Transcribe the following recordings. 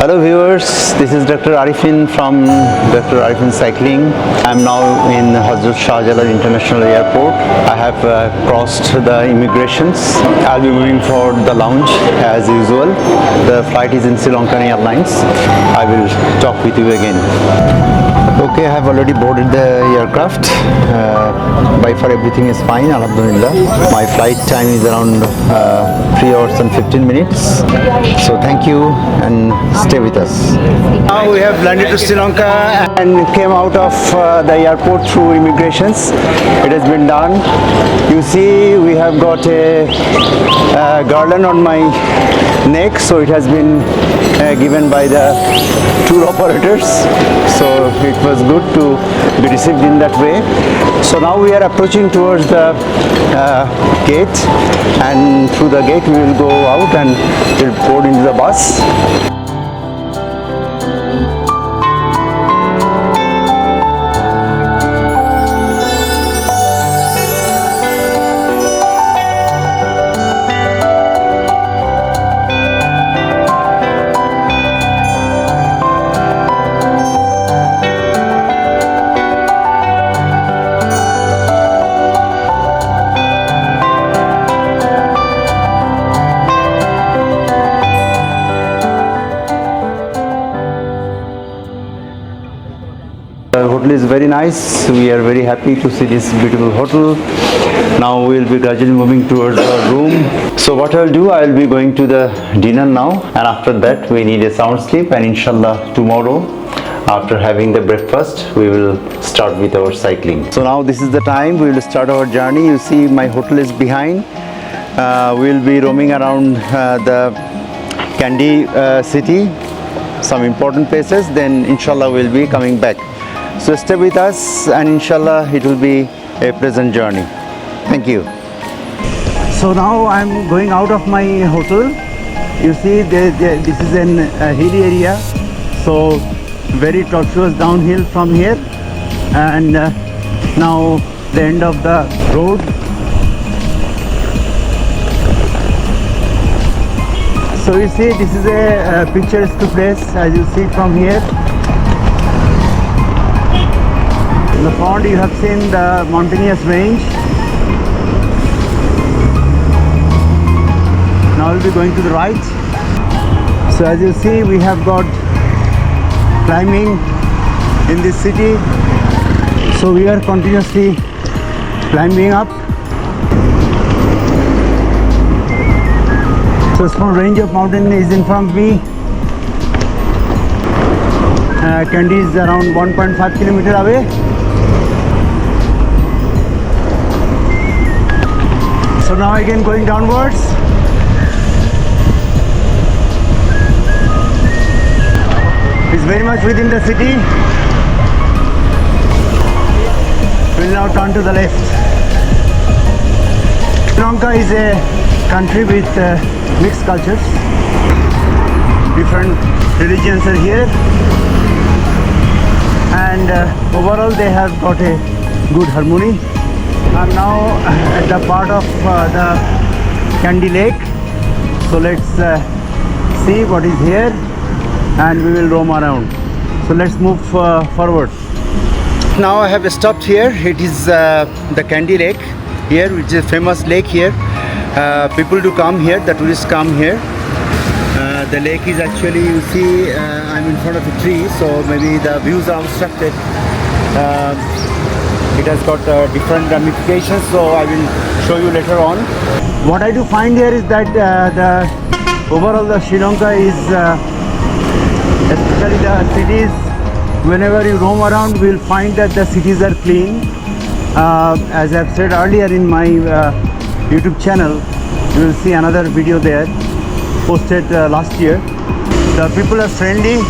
Hello viewers, this is Dr. Arifin from Dr. Arifin Cycling. I am now in Hazrat Shah Jalal International Airport. I have crossed the immigrations. I'll be moving for the lounge as usual. The flight is in Sri Lankan Airlines. I will talk with you again. Okay, I have already boarded the aircraft. By far everything is fine, alhamdulillah. My flight time is around 3 hours and 15 minutes. So thank you and stay with us. Now we have landed to Sri Lanka and came out of the airport through immigrations. It has been done. You see we have got a garland on my neck, so it has been given by the tour operators. So it was good to be received in that way. So now we are approaching towards the gate, and through the gate we will go out and we'll board into the bus. The hotel is very nice. We are very happy to see this beautiful hotel. Now we will be gradually moving towards our room. So what I will do, I will be going to the dinner now, and after that we need a sound sleep, and inshallah tomorrow after having the breakfast we will start with our cycling. So now this is the time we will start our journey. You see my hotel is behind. We will be roaming around the Kandy city, some important places, then inshallah we will be coming back. So stay with us and inshallah it will be a pleasant journey. Thank you. So now I am going out of my hotel. You see this is an hilly area, so very tortuous downhill from here, and now the end of the road. So you see this is a picturesque place as you see from here. In the front you have seen the mountainous range. Now we'll be going to the right. So as you see we have got climbing in this city. So we are continuously climbing up. So a small range of mountain is in front of me. Kandy is around 1.5 kilometers away. So now again going downwards. It's very much within the city. We'll now turn to the left. Sri Lanka is a country with mixed cultures. Different religions are here, and overall they have got a good harmony. I'm now at the part of the Kandy Lake. So let's see what is here and we will roam around. So let's move forward. Now I have stopped here. It is the Kandy Lake here, which is a famous lake here. People do come here, the tourists come here. The lake is actually, you see, I'm in front of a tree, so maybe the views are obstructed. It has got different ramifications, so I will show you later on. What I do find here is that overall the Sri Lanka is, especially the cities, whenever you roam around, you will find that the cities are clean. As I've said earlier in my YouTube channel, you will see another video there posted last year. The people are friendly.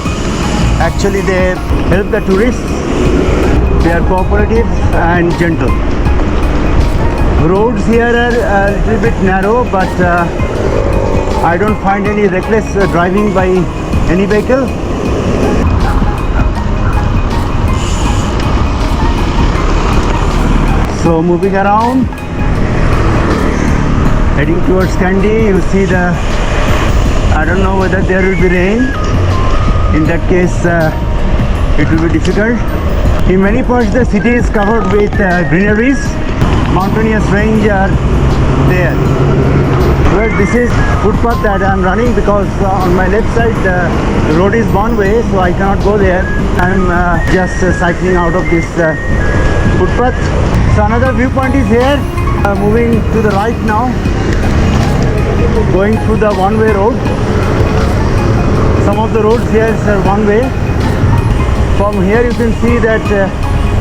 Actually they help the tourists. They are cooperative and gentle. Roads here are a little bit narrow, but I don't find any reckless driving by any vehicle. So moving around, heading towards Kandy, you see the, I don't know whether there will be rain. In that case, it will be difficult. In many parts, the city is covered with greeneries. Mountainous range are there. But this is footpath that I am running because on my left side the road is one way, so I cannot go there. I am just cycling out of this footpath. So another viewpoint is here. Moving to the right now, going through the one-way road. Some of the roads here are one way. From here you can see that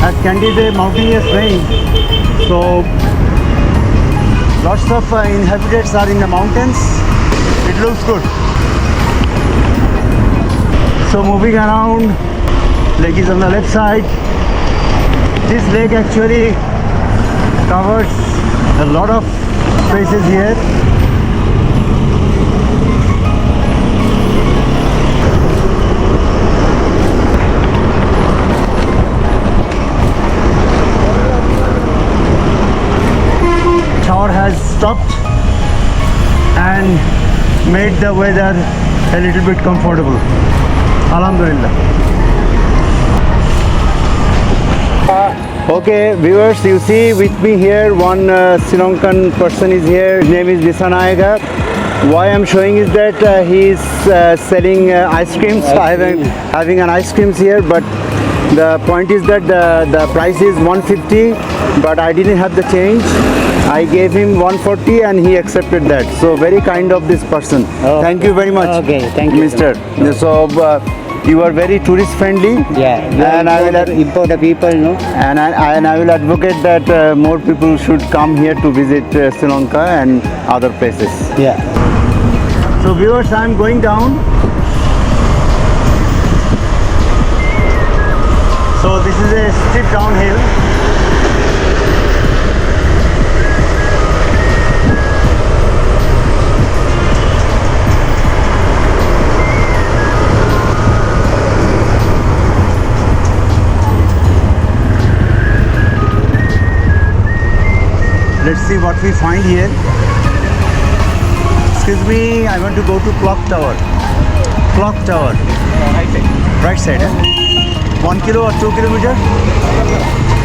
at Kandy is a mountainous range. So lots of inhabitants are in the mountains. It looks good. So moving around, lake is on the left side. This lake actually covers a lot of spaces here. Shower has stopped and made the weather a little bit comfortable. Alhamdulillah. Okay, viewers, you see with me here one Sri Lankan person is here. His name is Disanayaga. Why I'm showing is that he is selling ice creams. Having an ice creams here, but the point is that the price is 150, but I didn't have the change. I gave him 140 and he accepted that. So very kind of this person. Oh. Thank you very much. Okay, thank you. Mister. So you are very tourist friendly. Yeah, and I will import the people, no? and I will advocate that more people should come here to visit Sri Lanka and other places. Yeah. So viewers, I am going down. So this is a steep downhill. Let's see what we find here. Excuse me, I want to go to Clock Tower. Clock Tower. Right side. Right side, eh? 1 kilo or 2 kilometers?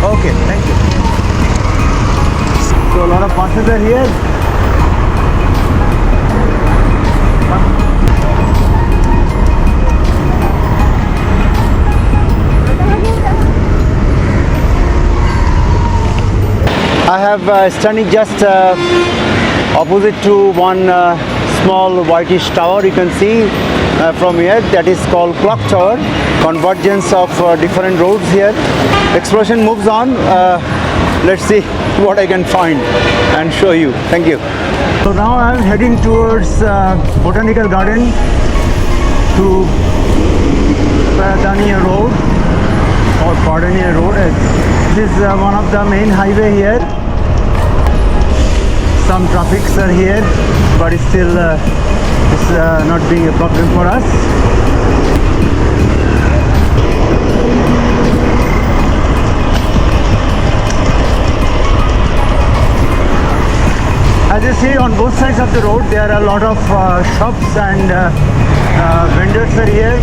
Okay, thank you. So a lot of buses are here. I have standing just opposite to one small whitish tower you can see from here, that is called Clock Tower. Convergence of different roads here. Exploration moves on. Let's see what I can find and show you. Thank you. So now I am heading towards Botanical Garden to Pardania Road or Pardania Road. This is one of the main highway here. Some traffics are here, but it's still it's not being a problem for us. As you see, on both sides of the road there are a lot of shops and vendors are here.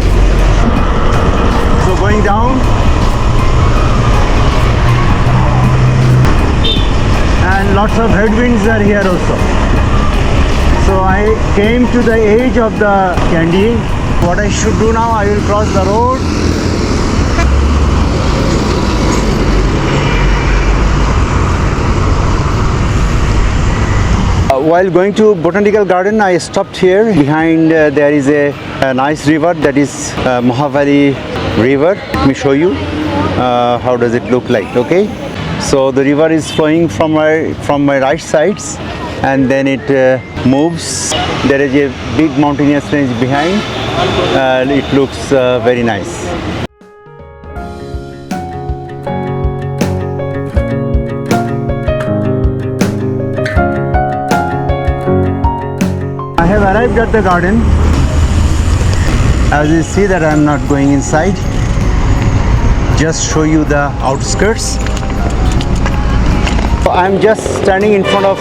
So going down, and lots of headwinds are here also. So I came to the edge of the Kandy. What I should do now, I will cross the road. While going to Botanical Garden, I stopped here. Behind there is a nice river, that is Mahavali River. Let me show you how does it look like. Okay, so the river is flowing from my right sides, and then it moves. There is a big mountainous range behind. It looks very nice. I have arrived at the garden. As you see that I am not going inside, just show you the outskirts. I am just standing in front of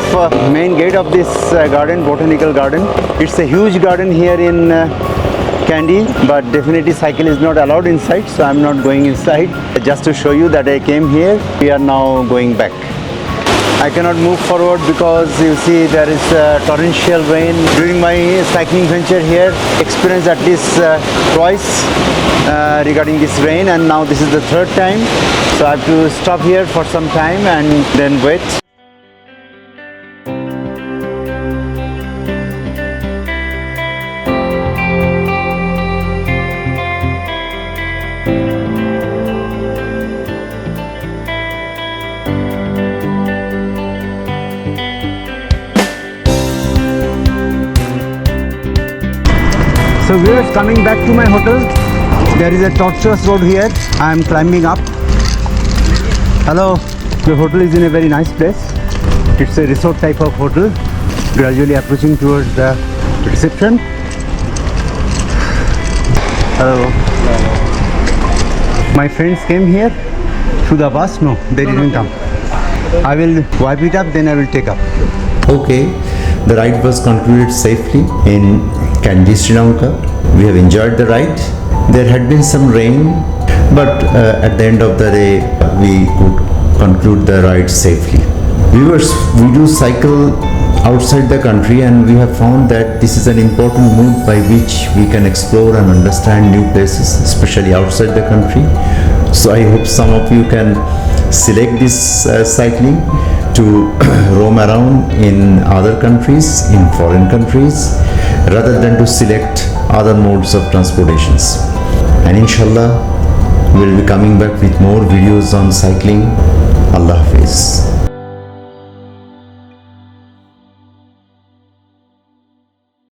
main gate of this garden, Botanical Garden. It's a huge garden here in Kandy, but definitely cycle is not allowed inside, so I'm not going inside. Just to show you that I came here, we are now going back. I cannot move forward because you see there is torrential rain. During my cycling venture here, experienced at least twice regarding this rain, and now this is the third time. So I have to stop here for some time and then wait. So we are coming back to my hotel. There is a tortuous road here. I am climbing up. Hello. The hotel is in a very nice place. It's a resort type of hotel. Gradually approaching towards the reception. Hello. My friends came here through the bus. No, they didn't come. I will wipe it up, then I will take up. Okay, the ride was concluded safely in Kandy, Sri Lanka. We have enjoyed the ride. There had been some rain, but at the end of the day, we could conclude the ride safely. We do cycle outside the country, and we have found that this is an important move by which we can explore and understand new places, especially outside the country. So I hope some of you can select this cycling to roam around in other countries, in foreign countries, rather than to select other modes of transportations. And inshallah, we'll be coming back with more videos on cycling. Allah Hafiz.